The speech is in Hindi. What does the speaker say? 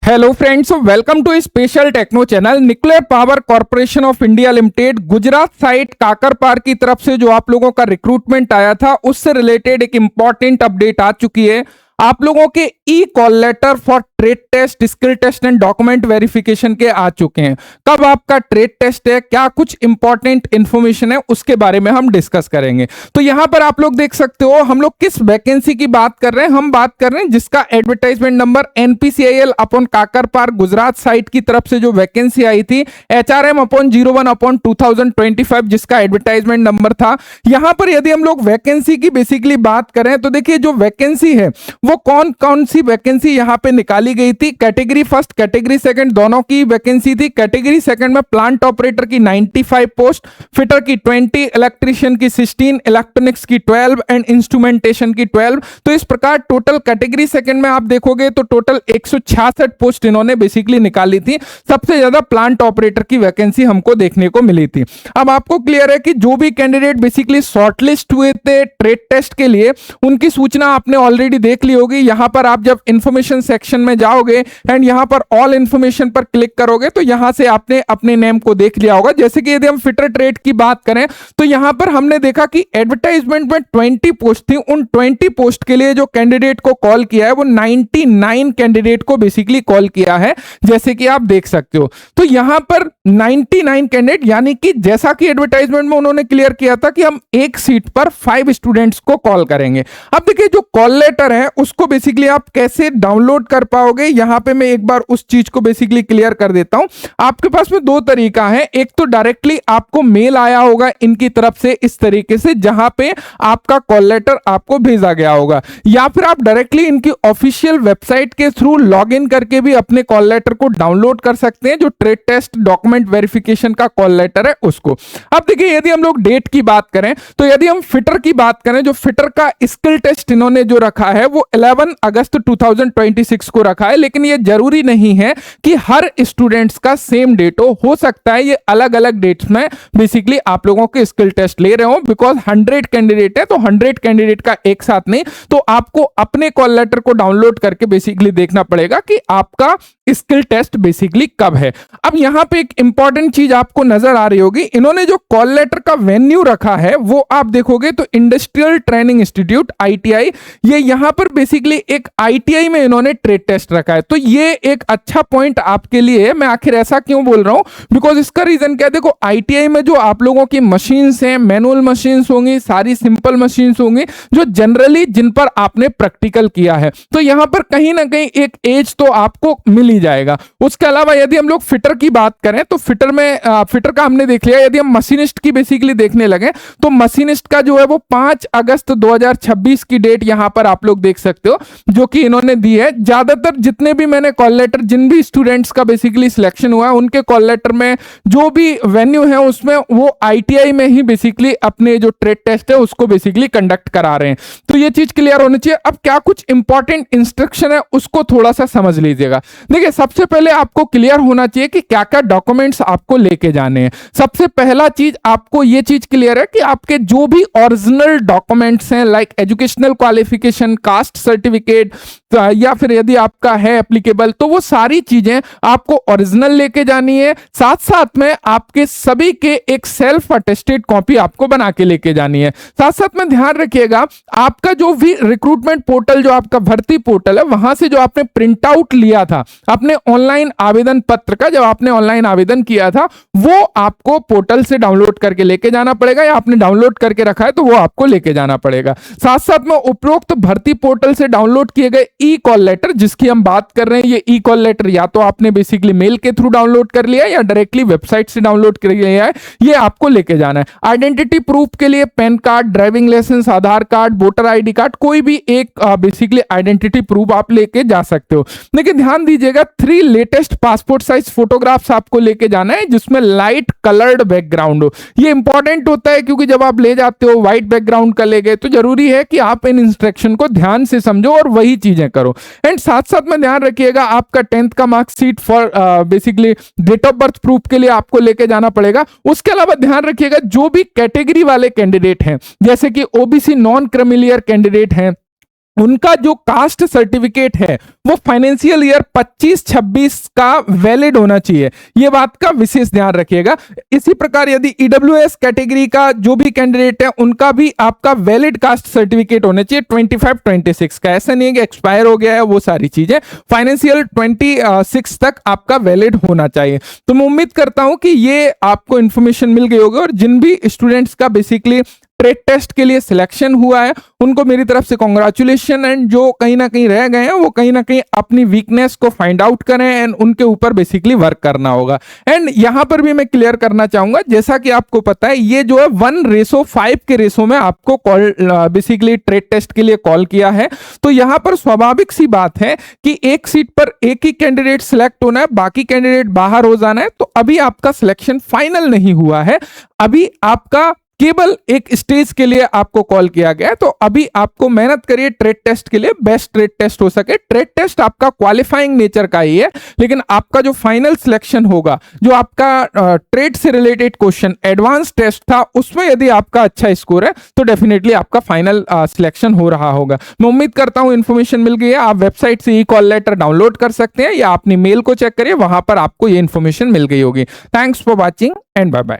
Hello friends, welcome to special techno channel. Nuclear power corporation of India limited Gujarat site Kakrapar की तरफ से जो आप लोगों का रिक्रूटमेंट आया था उससे रिलेटेड एक इंपॉर्टेंट अपडेट आ चुकी है। आप लोगों के E call letter for trade test, skill test and document verification के आ चुके हैं। कब आपका ट्रेड टेस्ट है, क्या कुछ इंपॉर्टेंट इंफॉर्मेशन है, उसके बारे में हम डिस्कस करेंगे। तो यहां पर आप लोग देख सकते हो हम लोग किस वैकेंसी की बात कर रहे हैं। हम बात कर रहे हैं जिसका advertisement number NPCIL upon Kakrapar Gujarat site की तरफ से जो वैकेंसी आई थी HRM अपॉन 01 अपॉन 2025, जिसका एडवर्टाइजमेंट नंबर था। यहां पर यदि हम लोग वैकेंसी की बेसिकली बात करें तो देखिए जो वैकेंसी है वो कौन कौन सी वैकेंसी यहां पे निकाली गई थी। कैटेगरी फर्स्ट, कैटेगरी सेकंड दोनों की वैकेंसी थी। कैटेगरी सेकंड में प्लांट ऑपरेटर की 95 पोस्ट, फिटर की 20, इलेक्ट्रीशियन की 16, इलेक्ट्रॉनिक्स की 12 एंड इंस्ट्रूमेंटेशन की 12। तो इस प्रकार टोटल कैटेगरी सेकंड में आप देखोगे तो टोटल 166 पोस्ट इन्होंने बेसिकली निकाली थी। सबसे ज्यादा प्लांट ऑपरेटर की वैकेंसी हमको देखने को मिली थी। अब आपको क्लियर है कि जो भी कैंडिडेट बेसिकली शॉर्टलिस्ट हुए थे ट्रेड टेस्ट के लिए, उनकी सूचना आपने ऑलरेडी देख ली होगी। यहां पर आप जब इंफॉर्मेशन सेक्शन में जाओगे एंड यहां पर ऑल इंफॉर्मेशन पर क्लिक करोगे तो यहां से आपने अपने नेम को देख लिया होगा। जैसे कि यदि हम फिटर ट्रेड की बात करें तो यहां पर हमने देखा कि एडवर्टाइजमेंट में 20 पोस्ट थी। उन 20 पोस्ट के लिए जो कैंडिडेट को कॉल किया है वो 99 कैंडिडेट को बेसिकली कॉल किया है, जैसे कि आप देख सकते हो। तो यहां पर 99 कैंडिडेट, यानी कि जैसा कि एडवर्टाइजमेंट में उन्होंने क्लियर किया था कि हम एक सीट पर 5 स्टूडेंट्स को कॉल करेंगे। अब देखिए जो कॉल लेटर है उसको बेसिकली आप कैसे डाउनलोड कर पाओगे, यहां पे मैं एक बार उस चीज को बेसिकली क्लियर कर देता हूं। आपके पास में दो तरीका है। एक तो डायरेक्टली आपको मेल आया होगा इनकी तरफ से इस तरीके से, जहां पे आपका कॉल लेटर आपको भेजा गया होगा, या फिर आप डायरेक्टली इनकी ऑफिशियल वेबसाइट के थ्रू लॉग इन करके भी अपने कॉल लेटर को डाउनलोड कर सकते हैं, जो ट्रेड टेस्ट डॉक्यूमेंट वेरिफिकेशन का कॉल लेटर है उसको। अब देखिए यदि हम लोग डेट की बात करें तो यदि हम फिटर की बात करें, जो फिटर का स्किल टेस्ट इन्होंने जो रखा है वो 11 अगस्त 2026 को रखा है। लेकिन ये जरूरी नहीं है कि हर स्टूडेंट्स का सेम डेट हो सकता है ये अलग अलग डेट्स में बेसिकली आप लोगों के स्किल टेस्ट ले रहे हो, बिकॉज 100 कैंडिडेट है तो 100 कैंडिडेट का एक साथ नहीं। तो आपको अपने कॉल लेटर को डाउनलोड करके बेसिकली देखना पड़ेगा कि आपका स्किल टेस्ट बेसिकली कब है। अब यहां पे एक इंपॉर्टेंट चीज आपको नजर आ रही होगी, इन्होंने जो कॉल लेटर का वेन्यू रखा है वो आप देखोगे तो इंडस्ट्रियल ट्रेनिंग इंस्टीट्यूट ITI, ये यहां पर बेसिकली एक ITI में इन्होंने ट्रेड टेस्ट रखा है। तो ये एक अच्छा पॉइंट आपके लिए है। मैं आखिर ऐसा क्यों बोल रहा हूं, बिकॉज इसका रीजन क्या है, देखो ITI में जो आप लोगों की मशीन्स हैं, मैनुअल मशीन्स होंगी, सारी सिंपल मशीन्स होंगी जो जनरली जिन पर आपने प्रैक्टिकल किया है। तो यहां पर कहीं ना कहीं एक एज तो आपको मिल ही जाएगा। उसके अलावा यदि हम लोग फिटर की बात करें तो फिटर में फिटर का हमने देख लिया। यदि हम मशीनिस्ट की बेसिकली देखने लगे तो मशीनिस्ट का जो है वो 5 अगस्त 2026 की डेट यहां पर आप लोग देख सकते हो जो कि इन्होंने दी है। ज्यादातर जितने भी मैंने कॉल लेटर, जिन भी स्टूडेंट्स का बेसिकली सिलेक्शन हुआ है उनके कॉल लेटर में जो भी वेन्यू है उसमें वो ITI में ही बेसिकली अपने जो ट्रेड टेस्ट है उसको बेसिकली कंडक्ट करा रहे हैं। तो ये चीज क्लियर होनी चाहिए। अब क्या कुछ इंपॉर्टेंट इंस्ट्रक्शन है उसको थोड़ा सा समझ लीजिएगा। देखिए सबसे पहले आपको क्लियर होना चाहिए कि क्या क्या डॉक्यूमेंट्स आपको लेके जाने हैं। सबसे पहला चीज आपको ये चीज क्लियर है कि आपके जो भी ओरिजिनल डॉक्यूमेंट्स हैं, like educational qualification, caste certificate, या फिर यदि आपका है एप्लीकेबल तो वो सारी चीजें आपको ओरिजिनल लेके जानी है। साथ साथ में आपके सभी के एक सेल्फ अटेस्टेड कॉपी आपको बना के लेके जानी है। साथ साथ में ध्यान रखिएगा आपका जो भी रिक्रूटमेंट पोर्टल, जो आपका भर्ती पोर्टल है, वहां से जो आपने प्रिंट आउट लिया था अपने ऑनलाइन आवेदन पत्र का, जब आपने ऑनलाइन आवेदन किया था, वो आपको पोर्टल से डाउनलोड करके लेके जाना पड़ेगा, या आपने डाउनलोड करके रखा है तो वो आपको लेके जाना पड़ेगा। साथ साथ में उपरोक्त भर्ती पोर्टल से डाउनलोड किए गए ई कॉल लेटर जिसकी हम बात कर रहे हैं, ये ई कॉल लेटर या तो आपने बेसिकली मेल के थ्रू डाउनलोड कर लिया या डायरेक्टली वेबसाइट से डाउनलोड कर लिया है, ये आपको लेके जाना है। आइडेंटिटी प्रूफ के लिए पैन कार्ड, ड्राइविंग लाइसेंस, आधार कार्ड, वोटर ID कार्ड, कोई भी एक बेसिकली आइडेंटिटी प्रूफ आप लेके जा सकते हो। लेकिन ध्यान दीजिएगा 3 लेटेस्ट पासपोर्ट साइज फोटोग्राफ्स आपको लेके जाना है जिसमें लाइट कलर्ड बैकग्राउंड हो। ये इंपॉर्टेंट होता है क्योंकि जब आप ले जाते हो व्हाइट बैकग्राउंड का ले गए तो जरूरी है कि आप इन इंस्ट्रक्शन को ध्यान से समझो और वही चीजें करो। एंड साथ साथ में ध्यान रखिएगा आपका 10th का marksheet for basically date of birth proof के लिए आपको लेके जाना पड़ेगा। उसके अलावा ध्यान रखिएगा जो भी कैटेगरी वाले कैंडिडेट हैं, जैसे कि OBC नॉन क्रिमिलियर कैंडिडेट हैं, उनका जो कास्ट सर्टिफिकेट है वो फाइनेंशियल ईयर 25-26 का वैलिड होना चाहिए। ये बात का विशेष ध्यान रखिएगा। इसी प्रकार यदि ईडब्ल्यूएस कैटेगरी का जो भी कैंडिडेट है उनका भी आपका वैलिड कास्ट सर्टिफिकेट होना चाहिए 25-26 का। ऐसा नहीं है कि एक्सपायर हो गया है, वो सारी चीजें फाइनेंशियल 26 तक आपका वैलिड होना चाहिए। तो मैं उम्मीद करता हूं कि ये आपको इन्फॉर्मेशन मिल गई होगी, और जिन भी स्टूडेंट्स का बेसिकली ट्रेड टेस्ट के लिए सिलेक्शन हुआ है उनको मेरी तरफ से कॉन्ग्रेचुलेशन। एंड जो कहीं ना कहीं रह गए हैं वो कहीं ना कहीं अपनी वीकनेस को फाइंड आउट करें एंड उनके ऊपर बेसिकली वर्क करना होगा। एंड यहां पर भी मैं क्लियर करना चाहूंगा, जैसा कि आपको पता है ये जो है 1:5 के रेशो में आपको कॉल बेसिकली ट्रेड टेस्ट के लिए कॉल किया है। तो यहां पर स्वाभाविक सी बात है कि एक सीट पर एक ही कैंडिडेट सिलेक्ट होना है, बाकी कैंडिडेट बाहर हो जाना है। तो अभी आपका सिलेक्शन फाइनल नहीं हुआ है, अभी आपका केवल एक स्टेज के लिए आपको कॉल किया गया है। तो अभी आपको मेहनत करिए ट्रेड टेस्ट के लिए, बेस्ट ट्रेड टेस्ट हो सके। ट्रेड टेस्ट आपका क्वालिफाइंग नेचर का ही है, लेकिन आपका जो फाइनल सिलेक्शन होगा, जो आपका ट्रेड से रिलेटेड क्वेश्चन एडवांस टेस्ट था, उसमें यदि आपका अच्छा स्कोर है तो डेफिनेटली आपका फाइनल सिलेक्शन हो रहा होगा। मैं उम्मीद करता हूं इन्फॉर्मेशन मिल गई है। आप वेबसाइट से ई कॉल लेटर डाउनलोड कर सकते हैं या अपनी मेल को चेक करिए, वहां पर आपको ये इन्फॉर्मेशन मिल गई होगी। Thanks for watching and bye bye.